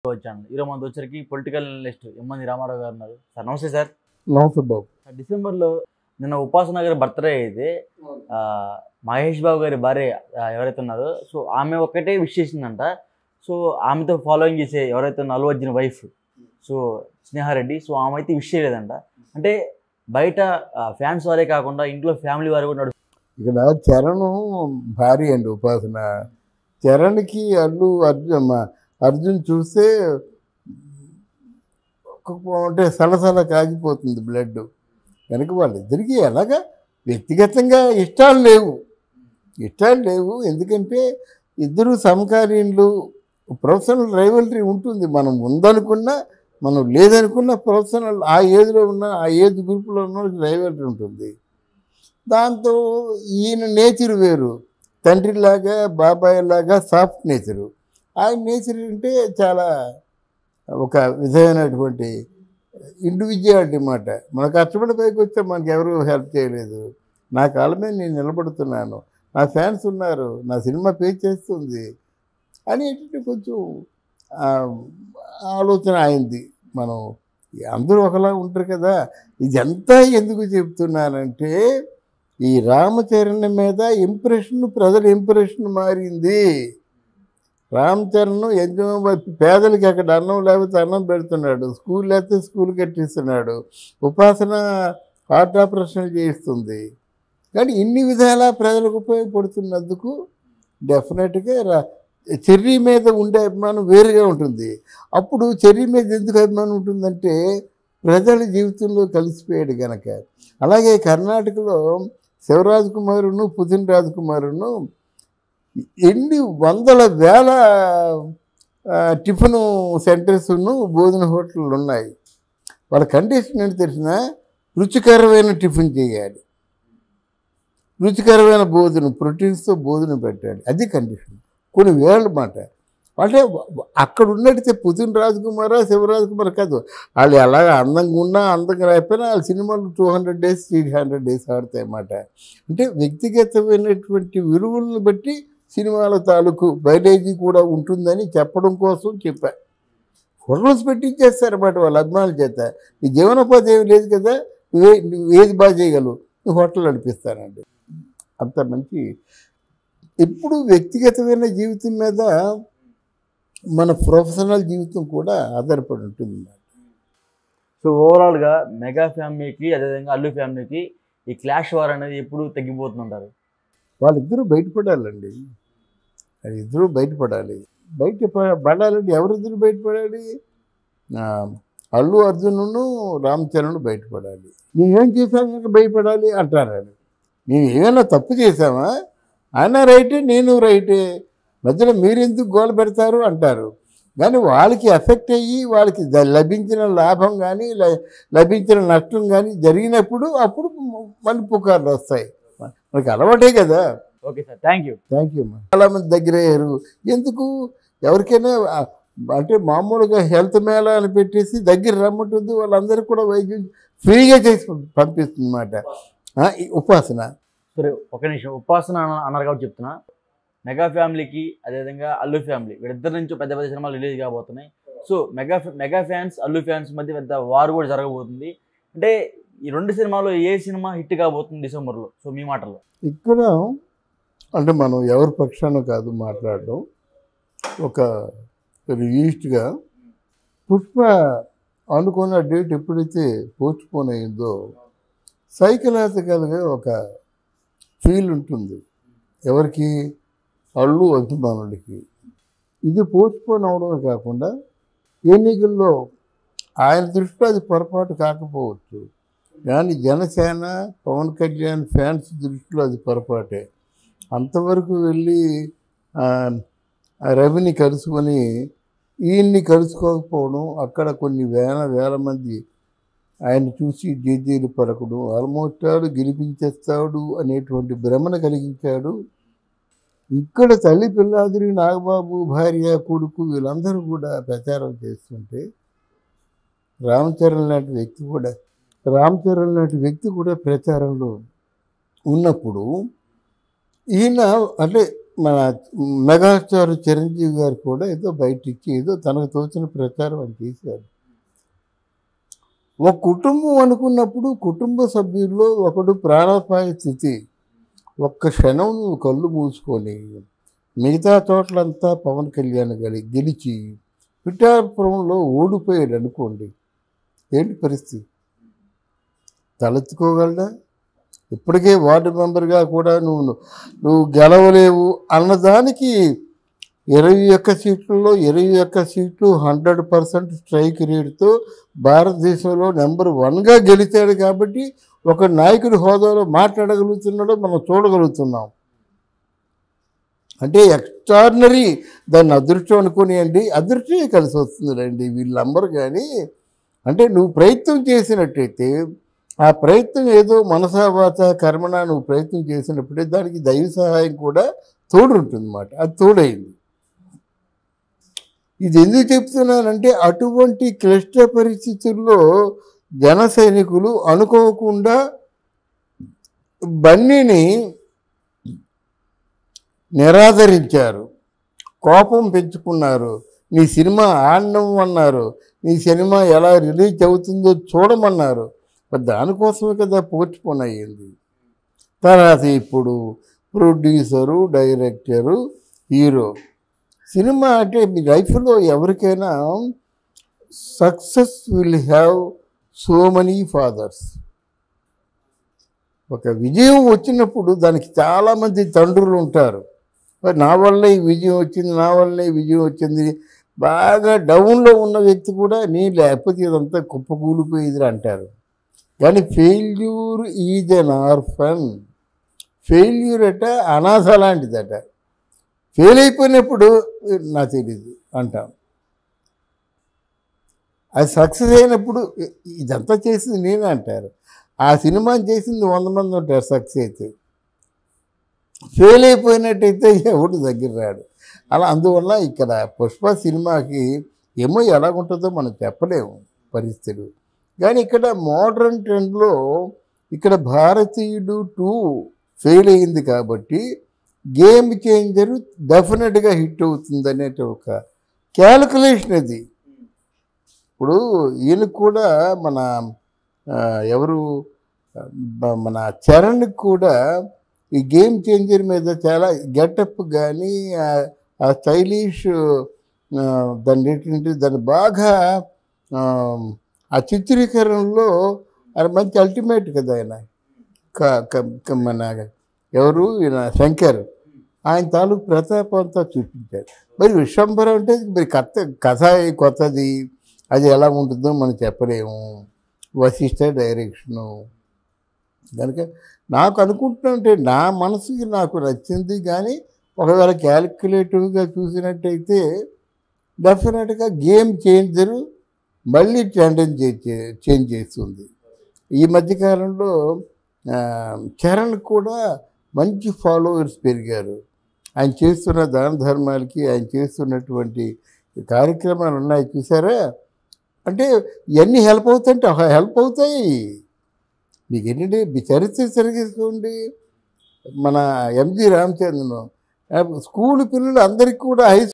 వచ్చాను. ఈరోజు మనతో వచ్చరికి పొలిటికల్ అనలిస్ట్ ఎమ్మంది రామారావు గారు ఉన్నారు. సార్ నమస్తే సార్. నమస్తే బాబు. డిసెంబర్‌లో నిన్న ఉపాసన గారి బర్త్‌డే అయితే మహేష్ బాబు గారి భార్య ఎవరైతే ఉన్నారో సో ఆమె ఒక్కటే విష్ చేసిందంట. సో ఆమెతో ఫాలోయింగ్ చేసే ఎవరైతే ఉన్నారో Allu Arjun wife so Sneha Reddy so ఆమె అయితే విష్ చేయలేదంట. అంటే బయట ఫ్యాన్స్ వారే కాకుండా ఇంట్లో ఫ్యామిలీ వారు కూడా ఇక్కడ చరణ్ భార్య అండి ఉపాసన. చరణ్కి అర్జున్ చూస్తే అంటే సలసల కాగిపోతుంది బ్లడ్. కనుక వాళ్ళిద్దరికీ ఎలాగా వ్యక్తిగతంగా ఇష్టాలు లేవు. ఎందుకంటే ఇద్దరు సమకాలీనులు. ప్రొఫెషనల్ రైవలరీ ఉంటుంది. మనం ఉందనుకున్నా మనం లేదనుకున్న ప్రొఫెషనల్ ఆ ఏజ్లో ఉన్న ఆ ఏజ్ గ్రూప్లో ఉన్న రైవలరీ ఉంటుంది. దాంతో ఈయన నేచర్ వేరు, తండ్రిలాగా బాబాయ్లాగా సాఫ్ట్ నేచరు. ఆయన నేచర్ అంటే చాలా ఒక విధమైనటువంటి ఇండివిజువాలిటీ అన్నమాట. మన కష్టపడి పైకి వస్తే మనకు ఎవరు హెల్ప్ చేయలేదు. నా కాళ్ళ మీద నేను నిలబడుతున్నాను, నా ఫ్యాన్స్ ఉన్నారు, నా సినిమా పే చేస్తుంది అనేటువంటి కొంచెం ఆలోచన అయింది. మనం అందరూ ఒకలా ఉంటారు కదా. ఇదంతా ఎందుకు చెప్తున్నానంటే ఈ రామచరణ్ మీద ప్రజల ఇంప్రెషన్ మారింది. రామ్ చరణ్ ఎంతో పేదలకి అక్కడ అన్నం లేకపోతే అన్నం పెడుతున్నాడు, స్కూల్ లేకపోతే స్కూల్ కట్టిస్తున్నాడు, ఉపాసన హార్ట్ ఆపరేషన్లు చేయిస్తుంది. కానీ ఇన్ని విధాలా ప్రజలకు ఉపయోగపడుతున్నందుకు డెఫినెట్గా చెర్రీ మీద ఉండే అభిమానం వేరుగా ఉంటుంది. అప్పుడు చెర్రీ మీద ఎందుకు అభిమానం ఉంటుందంటే ప్రజల జీవితంలో కలిసిపోయాడు కనుక. అలాగే కర్ణాటకలో శివరాజ్ కుమారును పుతిన్ రాజ్ కుమారును ఎన్ని వందల వేల టిఫిన్ సెంటర్స్ను భోజన హోటళ్ళు ఉన్నాయి. వాళ్ళ కండిషన్ ఏంటి తెలిసిన, రుచికరమైన టిఫిన్ చేయాలి, రుచికరమైన భోజనం, ప్రోటీన్స్తో భోజనం పెట్టాలి. అది కండిషన్. కొన్ని వేల మాట. అంటే అక్కడ ఉన్నట్టు పుతిన్ రాజ్ కుమార్ శివరాజ్ కుమార్ కాదు, వాళ్ళు ఎలాగ అందంగా ఉన్నా అందంగా రాకపోయినా వాళ్ళ సినిమాలు 200 days 300 days ఆడతాయి అన్నమాట. అంటే వ్యక్తిగతమైనటువంటి విలువలను బట్టి సినిమాల తాలూకు బయటేజీ కూడా ఉంటుందని చెప్పడం కోసం చెప్పా. హోటల్స్ పెట్టించేస్తారన్నమాట వాళ్ళ అభిమానుల చేత. నీ జీవనోపాధి ఏమి లేదు కదా, నువ్వు ఏది బాగా చేయగలవు, నువ్వు హోటల్ నడిపిస్తానండి. అంత మంచి. ఇప్పుడు వ్యక్తిగతమైన జీవితం మీద మన ప్రొఫెషనల్ జీవితం కూడా ఆధారపడి ఉంటుంది. సో ఓవరాల్గా మెగా ఫ్యామిలీకి అదేవిధంగా అల్లు ఫ్యామిలీకి ఈ క్లాష్ వార్ అనేది ఎప్పుడు తగ్గిపోతుంటారు? వాళ్ళిద్దరూ బయటపడాలండి. వాళ్ళిద్దరూ బయటపడాలి. పడాలంటే ఎవరిద్దరు బయటపడాలి? అల్లు అర్జును రామ్ చరణ్ బయటపడాలి. మేమేం చేశాక భయపడాలి అంటారు. మేము ఏమైనా తప్పు చేశామా? ఆయన రైటే, నేను రైటే, మధ్యలో మీరెందుకు గోల పెడతారు అంటారు. కానీ వాళ్ళకి ఎఫెక్ట్ అయ్యి వాళ్ళకి లభించిన లాభం కానీ లభించిన నష్టం కానీ జరిగినప్పుడు అప్పుడు మళ్ళీ పుకార్లు వస్తాయి. మనకి అలవాటే కదా. Okay sir, thank you. చాలామంది దగ్గర అయ్యారు. ఎందుకు ఎవరికైనా అంటే మామూలుగా హెల్త్ మేళా అని పెట్టేసి దగ్గర రమ్మంటుంది, వాళ్ళందరికీ కూడా వైద్యం ఫ్రీగా చేసి పంపిస్తుంది అన్నమాట ఉపాసన. సరే ఒక నిమిషం, ఉపాసన అన్నారు కాబట్టి చెప్తున్నా. మెగా ఫ్యామిలీకి అదేవిధంగా అల్లు ఫ్యామిలీ వీళ్ళిద్దరి నుంచి పెద్ద పెద్ద సినిమాలు రిలీజ్ కాబోతున్నాయి. So mega fans Allu fans మధ్య పెద్ద వార్ కూడా జరగబోతుంది. అంటే ఈ రెండు సినిమాలో ఏ సినిమా హిట్ కాబోతుంది డిసెంబర్లో? సో మీ మాటల్లో. ఇక్కడ అంటే మనం ఎవరి పక్షాన కాదు మాట్లాడడం. ఒక రిలీజ్డ్గా పుష్ప అనుకున్న డేట్ ఎప్పుడైతే పోస్ట్పోన్ అయిందో సైకలాజికల్గా ఒక ఫీల్ ఉంటుంది ఎవరికి? అల్లు అభిమానులకి. ఇది పోస్ట్పోన్ అవడమే కాకుండా ఎన్నికల్లో ఆయన దృష్టిలో అది పొరపాటు కాకపోవచ్చు, కానీ జనసేన పవన్ కళ్యాణ్ ఫ్యాన్స్ దృష్టిలో అది పొరపాటే. అంతవరకు వెళ్ళి రవిని కలుసుకొని ఈయన్ని కలుసుకోకపోవడం, అక్కడ కొన్ని వేల మంది ఆయన చూసి జేజేలు పలకడం, ఆల్మోస్ట్ గెలిపించేస్తాడు అనేటువంటి భ్రమను కలిగించాడు. ఇక్కడ తల్లి పిల్లాదిరి నాగబాబు భార్య కొడుకు వీళ్ళందరూ కూడా ప్రచారం చేస్తుంటే రామ్ చరణ్ లాంటి వ్యక్తి కూడా ప్రచారంలో ఉన్నప్పుడు ఈయన అంటే మన మెగాస్టార్ చిరంజీవి గారు కూడా ఏదో బయటికి ఏదో తనకు తోచిన ప్రచారం అని చేశారు. ఒక కుటుంబం అనుకున్నప్పుడు కుటుంబ సభ్యుల్లో ఒకడు ప్రాణాపాయ స్థితి, ఒక్క క్షణం నువ్వు కళ్ళు మూసుకొని మిగతా చోట్లంతా పవన్ కళ్యాణ్ గారి గెలిచి పిఠాపురంలో ఓడిపోయాడు అనుకోండి, ఏంటి పరిస్థితి? తలెత్తుకోగలడా? ఇప్పటికే వార్డు మెంబర్గా కూడా నువ్వు గెలవలేవు అన్నదానికి 21 సీట్లలో 21 సీట్లు 100% స్ట్రైక్ రేటుతో భారతదేశంలో నెంబర్ 1గా గెలిచాడు. కాబట్టి ఒక నాయకుడి హోదాలో మాట్లాడగలుగుతున్నాడో మనం చూడగలుగుతున్నాం. అంటే ఎక్స్ట్రాడినరీ, దాన్ని అదృష్టం అనుకునేయండి, అదృష్టమే కలిసి వస్తుంది రండి వీళ్ళందరూ. కానీ అంటే నువ్వు ప్రయత్నం చేసినట్టయితే ఆ ప్రయత్నం ఏదో మనసావాత కర్మణ నువ్వు ప్రయత్నం చేసినప్పుడే దానికి దైవ సహాయం కూడా తోడుంటుందన్నమాట. అది తోడైంది. ఇది ఎందుకు చెప్తున్నానంటే అటువంటి క్లిష్ట పరిస్థితుల్లో జన సైనికులు అనుకోకుండా బన్నీని నిరాదరించారు, కోపం పెంచుకున్నారు, నీ సినిమా ఆడడం అన్నారు, నీ సినిమా ఎలా రిలీజ్ అవుతుందో చూడమన్నారు. దానికోసమే కదా పోస్ట్పోన్ అయ్యింది. తర్వాత ఇప్పుడు ప్రొడ్యూసరు, డైరెక్టరు, హీరో. సినిమా అంటే మీ లైఫ్లో ఎవరికైనా success will have so many fathers. ఒక విజయం వచ్చినప్పుడు దానికి చాలామంది తండ్రులు ఉంటారు. నా వల్ల ఈ విజయం వచ్చింది, నా వల్లే ఈ విజయం వచ్చింది. బాగా డౌన్లో ఉన్న వ్యక్తి కూడా నీ లేకపోతే ఇదంతా కుప్పకూలిపోయేది అంటారు. కానీ failure is an orphan. Failure అట అనాథ లాంటిదట. ఫెయిల్ అయిపోయినప్పుడు నాకు తెలీదు అంటాం. అది సక్సెస్ అయినప్పుడు ఇదంతా చేసింది నేనే అంటారు. ఆ సినిమాని చేసింది 100 మంది ఉంటారు సక్సెస్ అయితే. ఫెయిల్ అయిపోయినట్టయితే ఎవడు దగ్గర రాడు. అలా అందువల్ల ఇక్కడ పుష్ప సినిమాకి ఏమో ఎలాగుంటుందో మనం చెప్పలేము పరిస్థితులు. కానీ ఇక్కడ మోడర్న్ ట్రెండ్లో ఇక్కడ భారతీయుడు 2 ఫెయిల్ అయ్యింది కాబట్టి గేమ్ చేంజరు డెఫినెట్గా హిట్ అవుతుంది అనేటి ఒక క్యాలిక్యులేషన్ అది. ఇప్పుడు ఈయన కూడా మన చరణ్కి కూడా ఈ గేమ్ చేంజర్ మీద చాలా గెటప్ కానీ ఆ స్టైలిష్ దాన్ని బాగా ఆ చిత్రీకరణలో అది మంచి అల్టిమేట్ కదా. ఆయన మన ఎవరు ఈయన శంకర్, ఆయన తాలూకు ప్రతాపం అంతా చూపించారు. మరి విశ్వంబరం అంటే మరి కథ కొత్తది, అది ఎలా ఉంటుందో మనం చెప్పలేము. వశిష్ఠ డైరెక్షను కనుక నాకు అనుకుంటున్నానంటే నా మనసుకి నాకు నచ్చింది. కానీ ఒకవేళ క్యాలిక్యులేటివ్గా చూసినట్టయితే డెఫినెట్గా గేమ్ చేంజరు మళ్ళీ ట్రెండ్ చేంజ్ చేస్తుంది. ఈ మధ్యకాలంలో చరణ్ కూడా మంచి ఫాలోవర్స్ పెరిగారు. ఆయన చేస్తున్న దాన ధర్మాలకి, ఆయన చేస్తున్నటువంటి కార్యక్రమాలు ఉన్నాయి చూసారా. అంటే ఇవన్నీ హెల్ప్ అవుతాయంటే హెల్ప్ అవుతాయి. మీకు ఏంటంటే మీ చరిత్ర సరిగేసుకోండి. మన ఎంజి రామచంద్రన్ స్కూల్ పిల్లలు అందరికీ కూడా